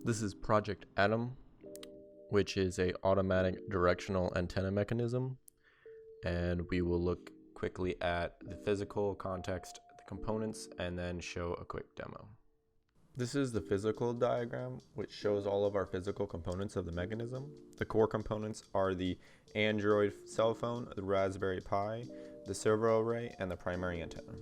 This is Project Atom, which is a automatic directional antenna mechanism, and we will look quickly at the physical context, the components, and then show a quick demo. This is the physical diagram, which shows all of our physical components of the mechanism. The core components are the Android cell phone, the Raspberry Pi, the servo array, and the primary antenna.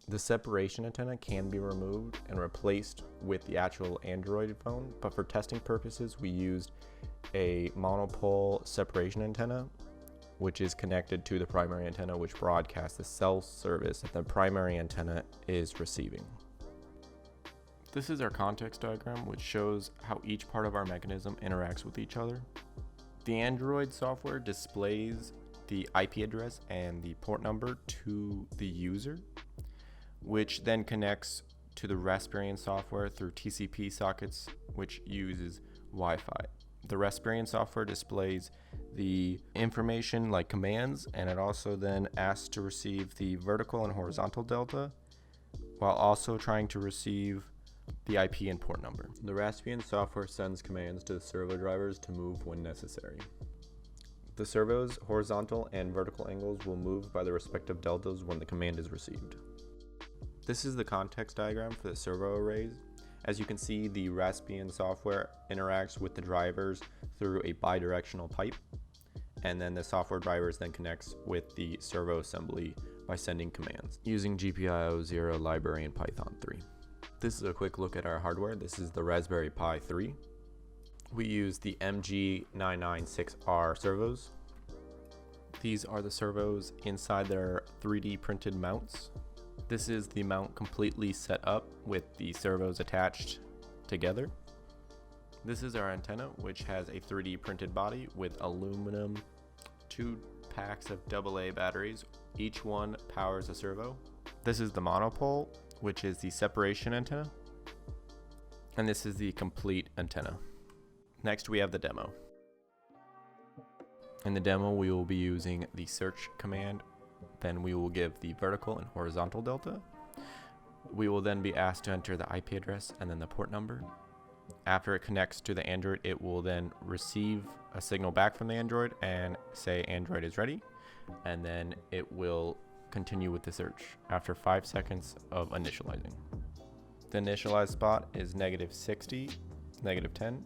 The separation antenna can be removed and replaced with the actual Android phone, but for testing purposes, we used a monopole separation antenna, which is connected to the primary antenna, which broadcasts the cell service that the primary antenna is receiving. This is our context diagram, which shows how each part of our mechanism interacts with each other. The Android software displays the IP address and the port number to the user, which then connects to the Raspberry software through TCP sockets, which uses Wi-Fi. The Raspberry software displays the information like commands, and it also then asks to receive the vertical and horizontal delta, while also trying to receive the IP and port number. The Raspberry software sends commands to the servo drivers to move when necessary. The servo's horizontal and vertical angles will move by the respective deltas when the command is received. This is the context diagram for the servo arrays. As you can see, the Raspberry software interacts with the drivers through a bidirectional pipe, and then the software drivers then connects with the servo assembly by sending commands using GPIO 0 library in Python 3. This is a quick look at our hardware. This is the Raspberry Pi 3. We use the MG996R servos. These are the servos inside their 3D printed mounts. This is the mount completely set up with the servos attached together. This is our antenna, which has a 3D printed body with aluminum, 2 packs of AA batteries. Each one powers a servo. This is the monopole, which is the separation antenna. And this is the complete antenna. Next, we have the demo. In the demo, we will be using the search command. Then we will give the vertical and horizontal delta. We will then be asked to enter the IP address and then the port number. After it connects to the Android, it will then receive a signal back from the Android and say Android is ready. And then it will continue with the search after 5 seconds of initializing. The initialized spot is -60, -10.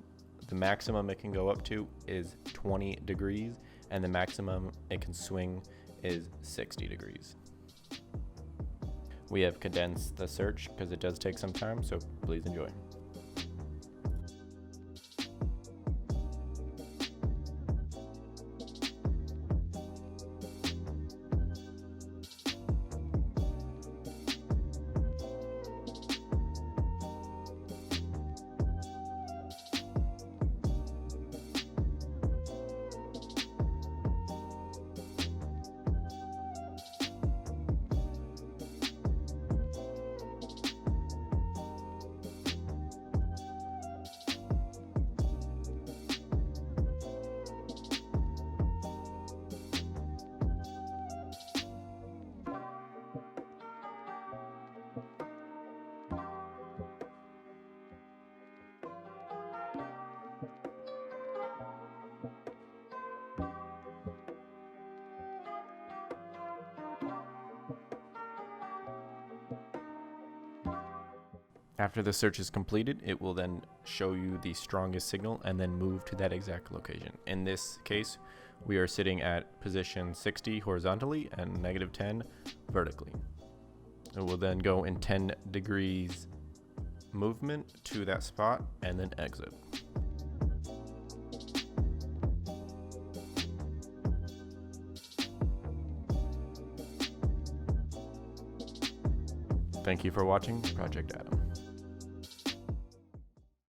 The maximum it can go up to is 20 degrees, and the maximum it can swing is 60 degrees. We have condensed the search because it does take some time, so please enjoy. After the search is completed, it will then show you the strongest signal and then move to that exact location. In this case, we are sitting at position 60 horizontally and -10 vertically. It will then go in 10 degrees movement to that spot and then exit. Thank you for watching Project Atom.